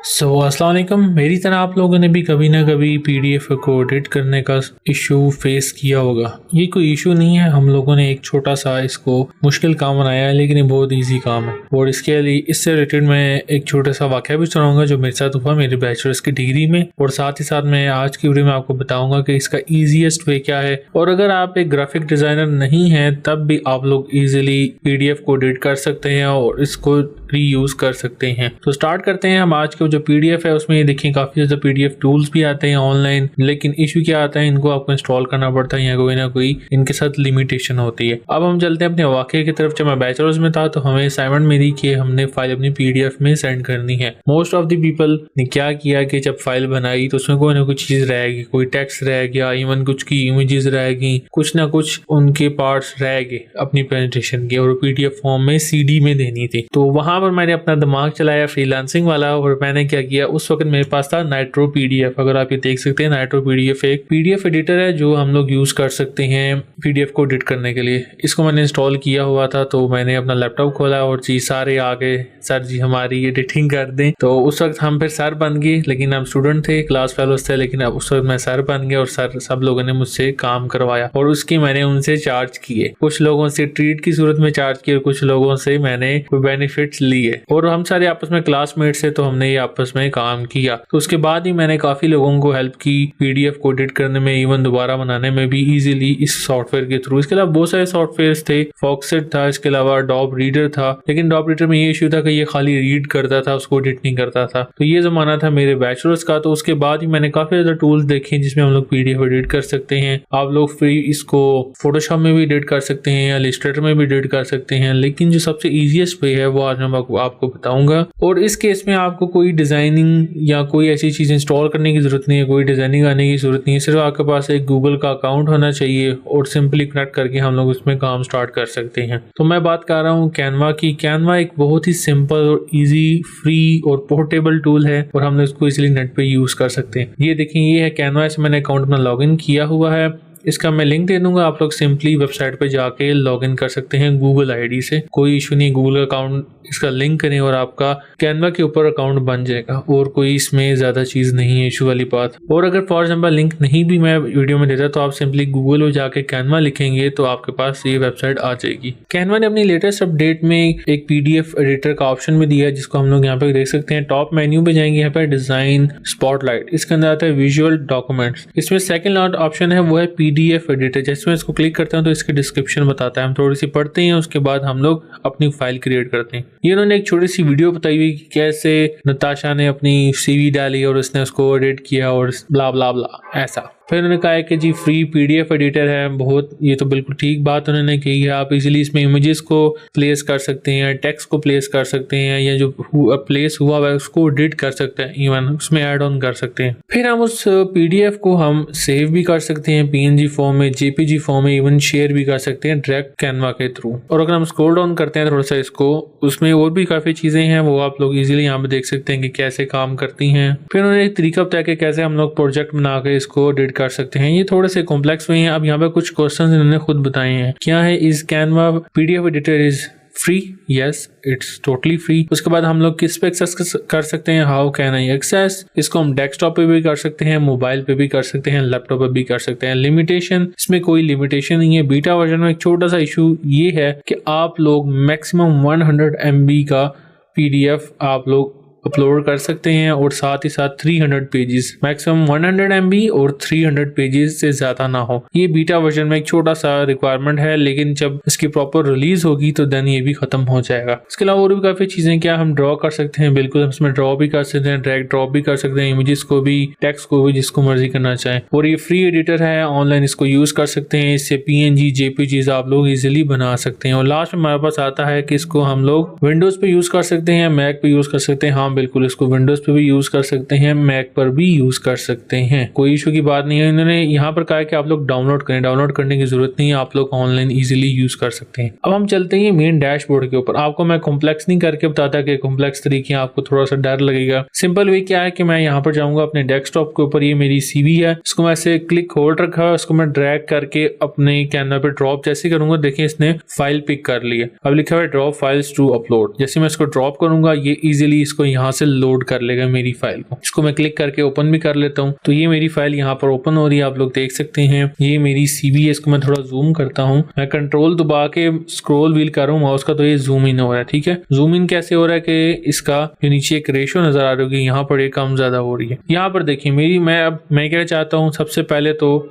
अस्सलाम वालेकुम। मेरी तरह आप लोगों ने भी कभी ना कभी पीडीएफ को एडिट करने का इशू फेस किया होगा। ये कोई इशू नहीं है, हम लोगों ने एक छोटा सा इसको मुश्किल काम बनाया है, लेकिन ये बहुत इजी काम है। और इसके लिए इससे रिलेटेड मैं एक छोटा सा वाक़या भी सुनाऊंगा जो मेरे साथ हुआ मेरे बैचलर्स की डिग्री में, और साथ ही साथ मैं आज की वीडियो में आपको बताऊंगा कि इसका ईजीएस्ट वे क्या है। और अगर आप एक ग्राफिक डिजाइनर नहीं है तब भी आप लोग इजीली पीडीएफ को एडिट कर सकते हैं और इसको रीयूज कर सकते हैं। तो स्टार्ट करते हैं हम। आज के जो पीडीएफ है उसमें ये देखिए काफी ज्यादा पीडीएफ टूल्स भी आते हैं ऑनलाइन, लेकिन इशू क्या आता है, इनको आपको इंस्टॉल करना पड़ता है या कोई ना कोई इनके साथ लिमिटेशन होती है। अब हम चलते हैं अपने वाकये की तरफ। जब मैं बैचलर्स में था तो हमें असाइनमेंट मिली कि हमने फाइल अपनी पीडीएफ में सेंड करनी है। मोस्ट ऑफ द पीपल ने क्या किया कि जब फाइल बनाई तो उसमें कोई ना कोई चीज रहेगी, कोई टेक्स्ट रह गया, इवन कुछ की इमेजेस रहेगी, कुछ ना कुछ उनके पार्ट्स रह गए अपनी प्रेजेंटेशन के, और पीडीएफ फॉर्म में सीडी में देनी थी। तो वहां पर मैंने अपना दिमाग चलाया फ्रीलांसिंग वाला, और मैंने क्या किया, उस वक्त मेरे पास था नाइट्रो पीडीएफ। अगर आप ये देख सकते हैं, नाइट्रो पीडीएफ एक पीडीएफ एडिटर है जो हम लोग यूज कर सकते हैं पीडीएफ को एडिट करने के लिए। इसको मैंने इंस्टॉल किया हुआ था, तो मैंने अपना लैपटॉप खोला और जी सारे आ गए, सर जी हमारी एडिटिंग कर दें। तो उस वक्त हम फिर सर बन गए, लेकिन हम स्टूडेंट थे, क्लास फेलोज थे, लेकिन अब उस वक्त मैं सर बन गया और सर सब लोगों ने मुझसे काम करवाया और उसकी मैंने उनसे चार्ज किए। कुछ लोगों से ट्रीट की सूरत में चार्ज किए और कुछ लोगों से मैंने कोई बेनिफिट्स लिए, और हम सारे आपस में क्लासमेट्स थे तो हमने ये आपस में काम किया। तो उसके बाद ही मैंने काफी लोगों को हेल्प की पीडीएफ को एडिट करने में, इवन दोबारा बनाने में भी इजीली इस सॉफ्टवेयर के थ्रू। इसके अलावा बहुत सारे सॉफ्टवेयर थे, फॉक्सेट था, इसके अलावा डॉब रीडर था, लेकिन डॉब रीडर में ये इशू था कि ये खाली रीड करता था, उसको एडिट नहीं करता था। तो ये जमाना था मेरे बैचलर्स का। तो उसके बाद ही मैंने काफी ज्यादा टूल्स देखे जिसमें हम लोग पीडीएफ एडिट कर सकते हैं। आप लोग फ्री इसको फोटोशॉप में भी एडिट कर सकते हैं या इलस्ट्रेटर में भी एडिट कर सकते हैं, लेकिन जो सबसे इजीएस्ट वे है वो आज मैं आपको बताऊंगा। और इस केस में आपको कोई डिजाइनिंग या कोई ऐसी चीज इंस्टॉल करने की जरूरत नहीं है, कोई डिजाइनिंग आने की जरूरत नहीं है, सिर्फ आपके पास एक गूगल का अकाउंट होना चाहिए और सिंपली कनेक्ट करके हम लोग उसमें काम स्टार्ट कर सकते हैं। तो मैं बात कर रहा हूँ कैनवा की। कैनवा एक बहुत ही सिंपल और इजी, फ्री और पोर्टेबल टूल है और हम लोग इसको इजीली नेट पे यूज कर सकते हैं। ये देखिए, ये है कैनवा, से मैंने अकाउंट अपना लॉग इन किया हुआ है। इसका मैं लिंक दे दूंगा, आप लोग सिंपली वेबसाइट पे जाके लॉगिन कर सकते हैं गूगल आईडी से। कोई इशू नहीं, गूगल अकाउंट इसका लिंक करें और आपका कैनवा के ऊपर अकाउंट बन जाएगा, और कोई इसमें ज्यादा चीज नहीं है इशू वाली बात। और अगर फॉर एग्जाम्पल लिंक नहीं भी मैं वीडियो में देता तो आप सिंपली गूगल में जाके कैनवा लिखेंगे तो आपके पास ये वेबसाइट आ जाएगी। कैनवा ने अपनी लेटेस्ट अपडेट में एक पीडीएफ एडिटर का ऑप्शन भी दिया है, जिसको हम लोग यहाँ पे देख सकते हैं। टॉप मेन्यू पे जाएंगे, यहाँ पे डिजाइन स्पॉटलाइट, इसके अंदर आता है विजुअल डॉक्यूमेंट्स। इसमें सेकंड ऑप्शन है वो है पीडीएफ एडिटर। जैसे मैं इसको क्लिक करता हूँ तो इसके डिस्क्रिप्शन बताता है, हम थोड़ी सी पढ़ते हैं, उसके बाद हम लोग अपनी फाइल क्रिएट करते हैं। ये उन्होंने एक छोटी सी वीडियो बताई हुई कि कैसे नताशा ने अपनी सीवी डाली और उसने उसको एडिट किया और ब्ला ब्ला ब्ला ऐसा। फिर उन्होंने कहा है कि जी फ्री पीडीएफ एडिटर है, बहुत, ये तो बिल्कुल ठीक बात उन्होंने कही है। आप इजीली इसमें इमेजेस को प्लेस कर सकते हैं, टेक्स्ट को प्लेस कर सकते हैं, या जो प्लेस हुआ है उसको एडिट कर सकते हैं, इवन उसमें ऐड ऑन कर सकते हैं। फिर हम उस पीडीएफ को हम सेव भी कर सकते हैं पीएनजी फॉर्म में, जेपीजी फॉर्म में, इवन शेयर भी कर सकते हैं डायरेक्ट कैनवा के थ्रू। और अगर हम स्क्रॉल डाउन करते हैं थोड़ा सा इसको, उसमें और भी काफी चीजें हैं, वो आप लोग इजीली यहाँ पे देख सकते हैं कि कैसे काम करती हैं। फिर उन्होंने एक तरीका बताया कि कैसे हम लोग प्रोजेक्ट बना के इसको एडिट कर सकते हैं। ये थोड़े से कॉम्प्लेक्स हुए हैं। अब यहाँ पे कुछ क्वेश्चंस इन्होंने खुद बताए हैं। क्या है, is Canva PDF editor is free? Yes, it's totally free. उसके बाद हम लोग किस पे एक्सेस कर सकते हैं, हाउ कैन आई एक्सेस? इसको हम डेस्कटॉप पे भी कर सकते हैं, मोबाइल पे भी कर सकते हैं, लैपटॉप पे भी कर सकते हैं। लिमिटेशन, इसमें कोई लिमिटेशन नहीं है। बीटा वर्जन में एक छोटा सा इशू ये है कि आप लोग मैक्सिमम 100 MB का पीडीएफ आप लोग अपलोड कर सकते हैं, और साथ ही साथ 300 पेजेस, मैक्सिमम 100 MB और 300 पेजेस से ज्यादा ना हो। ये बीटा वर्जन में एक छोटा सा रिक्वायरमेंट है, लेकिन जब इसकी प्रॉपर रिलीज होगी तो देन ये भी खत्म हो जाएगा। इसके अलावा और भी काफी चीजें, क्या हम ड्रॉ कर सकते हैं, बिल्कुल हम इसमें ड्रॉ भी कर सकते हैं, ड्रैग ड्रॉप भी कर सकते हैं, इमेजेस को भी, टेक्स्ट को भी, जिसको मर्जी करना चाहें। और ये फ्री एडिटर है, ऑनलाइन इसको यूज कर सकते हैं। इससे पीएनजी, जेपीजी आप लोग इजिली बना सकते हैं। और लास्ट में हमारे पास आता है कि इसको हम लोग विंडोज पे यूज कर सकते हैं, मैक पे यूज कर सकते हैं। हाँ बिल्कुल, इसको विंडोज पे भी यूज कर सकते हैं, मैक पर भी यूज कर सकते हैं, कोई इशू की बात नहीं है। इन्होंने यहाँ पर कहा है कि आप लोग डाउनलोड करें, डाउनलोड करने की जरूरत नहीं है, आप लोग ऑनलाइन इजीली यूज कर सकते हैं। अब हम चलते हैं मेन डैशबोर्ड के ऊपर। आपको मैं कॉम्प्लेक्स नहीं करके बताता कि कॉम्प्लेक्स तरीके आपको थोड़ा सा डर लगेगा। सिंपल वे क्या है कि मैं यहाँ पर जाऊंगा अपने डेस्कटॉप के ऊपर, ये मेरी सीवी है, इसको मैं ऐसे क्लिक होल्ड रखा है, इसको मैं ड्रैग करके अपने कैनवा पे ड्रॉप जैसे करूंगा, देखिए इसने फाइल पिक कर ली है। अब लिखा हुआ है ड्रॉप फाइल्स टू अपलोड। जैसे मैं इसको ड्रॉप करूंगा, ये इजीली इसको यहाँ से लोड कर लेगा मेरी फाइल को। इसको मैं क्लिक करके ओपन भी कर लेता हूँ, तो ये मेरी फाइल यहाँ पर ओपन हो रही है, आप लोग देख सकते हैं। ये मेरी CV है, इसको मैं थोड़ा जूम करता हूँ, मैं कंट्रोल दबा के स्क्रॉल व्हील कर रहा हूँ माउस का, तो ये जूम इन हो रहा है। ठीक है, जूम इन कैसे हो रहा है कि इसका जो नीचे एक रेशो नजर आ रही होगी, यहाँ पर ये कम ज्यादा हो रही है। यहाँ पर देखिए मैं क्या चाहता हूँ, सबसे पहले तो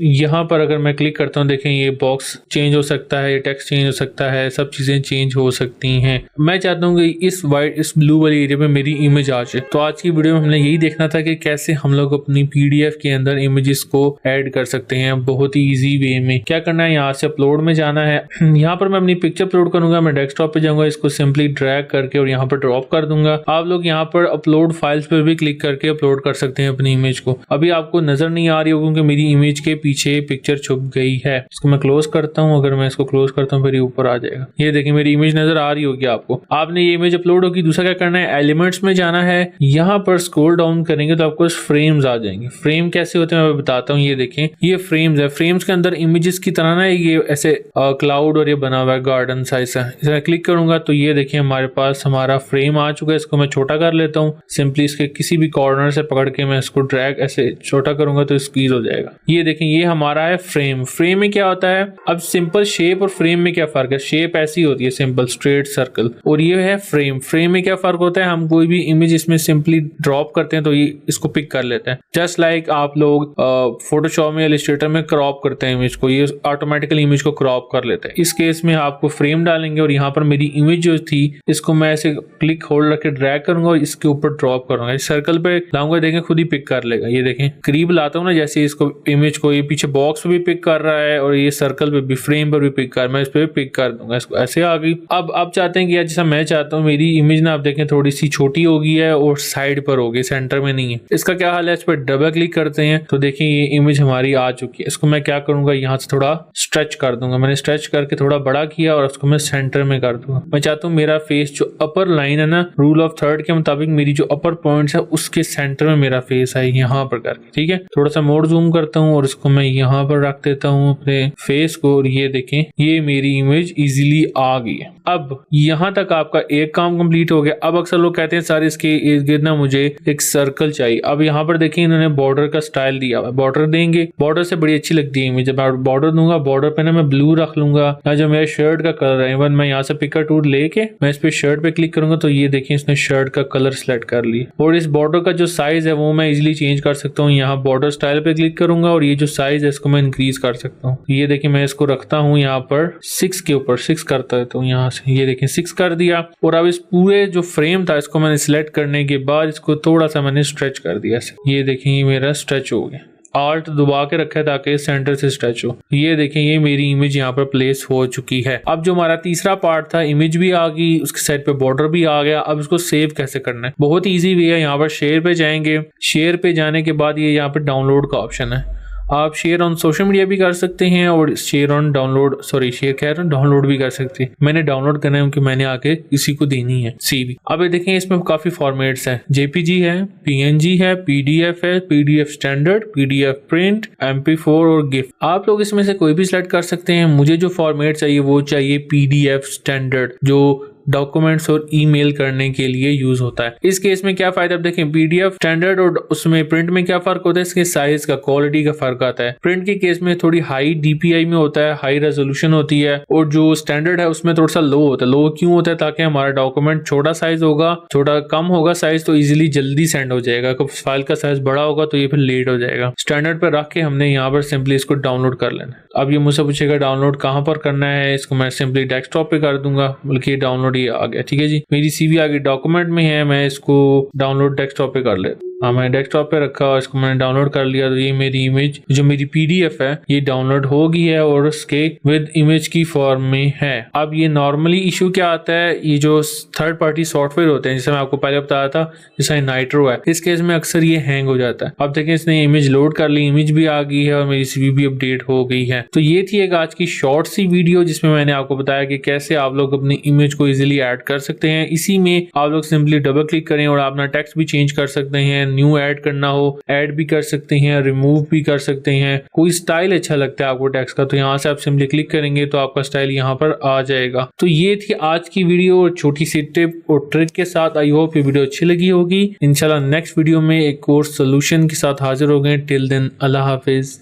यहाँ पर अगर मैं क्लिक करता हूँ, देखें ये बॉक्स चेंज हो सकता है, ये टेक्स्ट चेंज हो सकता है, सब चीजें चेंज हो सकती हैं। मैं चाहता हूँ कि इस ब्लू वाली एरिया में मेरी इमेज आ जाए। तो आज की वीडियो में हमने यही देखना था कि कैसे हम लोग अपनी PDF के अंदर इमेजेस को ऐड कर सकते हैं बहुत ही ईजी वे में। क्या करना है, यहाँ से अपलोड में जाना है। यहाँ पर मैं अपनी पिक्चर अपलोड करूंगा, मैं डेस्कटॉप पे जाऊंगा, इसको सिंपली ड्रैग करके और यहाँ पर ड्रॉप कर दूंगा। आप लोग यहाँ पर अपलोड फाइल्स पर भी क्लिक करके अपलोड कर सकते हैं अपनी इमेज को। अभी आपको नजर नहीं आ रही होगी क्योंकि मेरी इमेज के पीछे पिक्चर छुप गई है। इसको मैं क्लोज करता हूँ, अगर मैं इसको क्लोज करता हूँ फिर ये ऊपर आ जाएगा। ये देखिए मेरी इमेज नजर आ रही होगी आपको। आपने ये इमेज अपलोड होगी, दूसरा क्या करना है, एलिमेंट्स में जाना है, यहाँ पर स्क्रॉल डाउन करेंगे तो आपको फ्रेम्स आ जाएंगे। फ्रेम कैसे होते हैं मैं बताता हूँ। ये देखें ये फ्रेम्स है, फ्रेम्स के अंदर इमेजेस की तरह ना ये ऐसे क्लाउड और ये बना हुआ है गार्डन साइज है। इसे क्लिक करूंगा तो ये देखिए हमारे पास हमारा फ्रेम आ चुका है। इसको मैं छोटा कर लेता हूँ, सिंपली इसके किसी भी कॉर्नर से पकड़ के मैं इसको ड्रैग ऐसे छोटा करूंगा तो स्क्वीज हो जाएगा। ये देखें ये हमारा है फ्रेम। फ्रेम में क्या होता है, अब सिंपल शेप और फ्रेम में क्या फर्क है। शेप ऐसी होती है सिंपल स्ट्रेट सर्कल, और ये है फ्रेम। फ्रेम में क्या फर्क होता है, हम कोई भी इमेज इसमें सिंपली ड्रॉप करते हैं तो ये इसको पिक कर लेते हैं। जस्ट लाइक आप लोग फोटोशॉप में, इलस्ट्रेटर में क्रॉप करते हैं इमेज को, ये ऑटोमेटिकली इमेज को क्रॉप कर लेते हैं। इस केस में आपको फ्रेम डालेंगे और यहाँ पर मेरी इमेज जो थी इसको मैं ऐसे क्लिक होल्ड रख के ड्रैग करूंगा और इसके ऊपर ड्रॉप करूंगा। इस सर्कल पे लाऊंगा, देखें खुद ही पिक कर लेगा। ये देखें करीब लाता हूँ ना, जैसे इसको इमेज को, ये पीछे बॉक्स भी पिक कर रहा है और ये सर्कल पे भी, फ्रेम पर भी पिक कर, मैं इस पे पिक कर दूंगा। इसको ऐसे आ गई। अब चाहते हैं कि जैसा मैं चाहता हूँ मेरी इमेज ना, आप देखें थोड़ी सी छोटी हो गई है और साइड पर हो गई, सेंटर में नहीं है। इसका क्या हाल है, इस पर डबल क्लिक करते हैं तो देखिए ये इमेज हमारी आ चुकी है। इसको मैं क्या करूंगा, यहाँ से थोड़ा स्ट्रेच कर दूंगा। मैंने स्ट्रेच करके थोड़ा बड़ा किया और उसको मैं सेंटर में कर दूंगा। मैं चाहता हूँ मेरा फेस जो अपर लाइन है ना, रूल ऑफ थर्ड के मुताबिक मेरी जो अपर पॉइंट्स है उसके सेंटर में मेरा फेस है, यहाँ पर करके। ठीक है, थोड़ा सा मोर जूम करता हूँ और इसको मैं यहाँ पर रख देता हूँ अपने फेस को, और ये देखें ये मेरी इमेज इजीली आ गई है। अब यहाँ तक आपका एक काम कंप्लीट हो गया। अब अक्सर लोग कहते हैं सर इसके इर्द गिर्द ना मुझे एक सर्कल चाहिए। अब यहाँ पर देखिए इन्होंने बॉर्डर का स्टाइल दिया हुआ है, बॉर्डर देंगे, बॉर्डर से बड़ी अच्छी लगती है इमेज। जब मैं बॉर्डर दूंगा, बॉर्डर पे ना मैं ब्लू रख लूंगा, या जो मेरे शर्ट का कलर है, इवन मैं यहाँ से पिकर टूल लेके मैं इस पे शर्ट पे क्लिक करूंगा तो ये देखिए इसने शर्ट का कलर सेलेक्ट कर लिया। और इस बॉर्डर का जो साइज है वो मैं इजिली चेंज कर सकता हूँ। यहाँ बॉर्डर स्टाइल पे क्लिक करूंगा और ये जो साइज है इसको मैं इंक्रीज कर सकता हूँ। ये देखिए मैं इसको रखता हूँ यहाँ पर 6 के ऊपर, 6 करता है तो यहाँ से ये देखिए 6 कर दिया। और अब इस पूरे जो फ्रेम था इसको मैंने सिलेक्ट करने के बाद इसको थोड़ा सा मैंने स्ट्रेच कर दिया। ये देखिए ये मेरा स्ट्रेच हो गया। आल्ट दबा के रखा है ताकि सेंटर से स्ट्रेच हो। ये देखें ये मेरी इमेज यहाँ पर प्लेस हो चुकी है। अब जो हमारा तीसरा पार्ट था, इमेज भी आ गई, उसके साइड पे बॉर्डर भी आ गया। अब इसको सेव कैसे करना है, बहुत इजी वे है। यहाँ पर शेयर पे जाएंगे, शेयर पे जाने के बाद ये यहाँ पे डाउनलोड का ऑप्शन है। आप शेयर ऑन सोशल मीडिया भी कर सकते हैं और शेयर ऑन डाउनलोड, शेयर कह रहा हूं, डाउनलोड भी कर सकते हैं। मैंने डाउनलोड करना है क्योंकि मैंने आके किसी को देनी है CV। अब ये देखें इसमें काफी फॉर्मेट्स हैं, JPG है, PNG है, PDF है, PDF standard, PDF print, MP4 और GIF। आप लोग इसमें से कोई भी सिलेक्ट कर सकते हैं। मुझे जो फॉर्मेट चाहिए वो चाहिए PDF स्टैंडर्ड, जो डॉक्यूमेंट्स और ईमेल करने के लिए यूज होता है। इस केस में क्या फायदा, अब देखें PDF स्टैंडर्ड और उसमें प्रिंट में क्या फर्क होता है, इसके साइज का, क्वालिटी का फर्क आता है। प्रिंट के केस में थोड़ी हाई DPI में होता है, हाई रेजोल्यूशन होती है, और जो स्टैंडर्ड है उसमें थोड़ा सा लो होता है। लो क्यों होता है, ताकि हमारा डॉक्यूमेंट छोटा साइज होगा, छोटा कम होगा साइज तो इजिली जल्दी सेंड हो जाएगा। फाइल का साइज बड़ा होगा तो ये फिर लेट हो जाएगा। स्टैंडर्ड पर रख के हमने यहाँ पर सिंपली इसको डाउनलोड कर लेना। अब ये मुझसे पूछेगा डाउनलोड कहाँ पर करना है, इसको मैं सिंपली डेस्कटॉप पे कर दूंगा, बल्कि डाउनलोड ये आ गया। ठीक है जी, मेरी CV आगे डॉक्यूमेंट में है, मैं इसको डाउनलोड डेस्कटॉप पे कर लेता। हाँ मैंने डेस्कटॉप पे रखा और इसको मैंने डाउनलोड कर लिया। तो ये मेरी इमेज जो मेरी PDF है ये डाउनलोड हो गई है और उसके विद इमेज की फॉर्म में है। अब ये नॉर्मली इशू क्या आता है, ये जो थर्ड पार्टी सॉफ्टवेयर होते हैं, जैसे मैं आपको पहले बताया था, जैसे नाइट्रो है, इस केस में अक्सर ये हैंग हो जाता है। अब देखें इसने इमेज लोड कर ली, इमेज भी आ गई है और मेरी CV भी अपडेट हो गई है। तो ये थी एक आज की शॉर्ट सी वीडियो जिसमें मैंने आपको बताया कि कैसे आप लोग अपनी इमेज को इजिली ऐड कर सकते हैं। इसी में आप लोग सिंपली डबल क्लिक करें और अपना टेक्स्ट भी चेंज कर सकते हैं, न्यू ऐड करना हो ऐड भी कर सकते हैं, रिमूव भी कर सकते हैं। कोई स्टाइल अच्छा लगता है आपको टेक्स्ट का तो यहाँ से आप सिंपली क्लिक करेंगे तो आपका स्टाइल यहाँ पर आ जाएगा। तो ये थी आज की वीडियो और छोटी सी टिप और ट्रिक के साथ। आई होप ये वीडियो अच्छी लगी होगी। इंशाल्लाह नेक्स्ट वीडियो में एक और सोल्यूशन के साथ हाजिर हो गए। टिल देन अल्लाह हाफिज।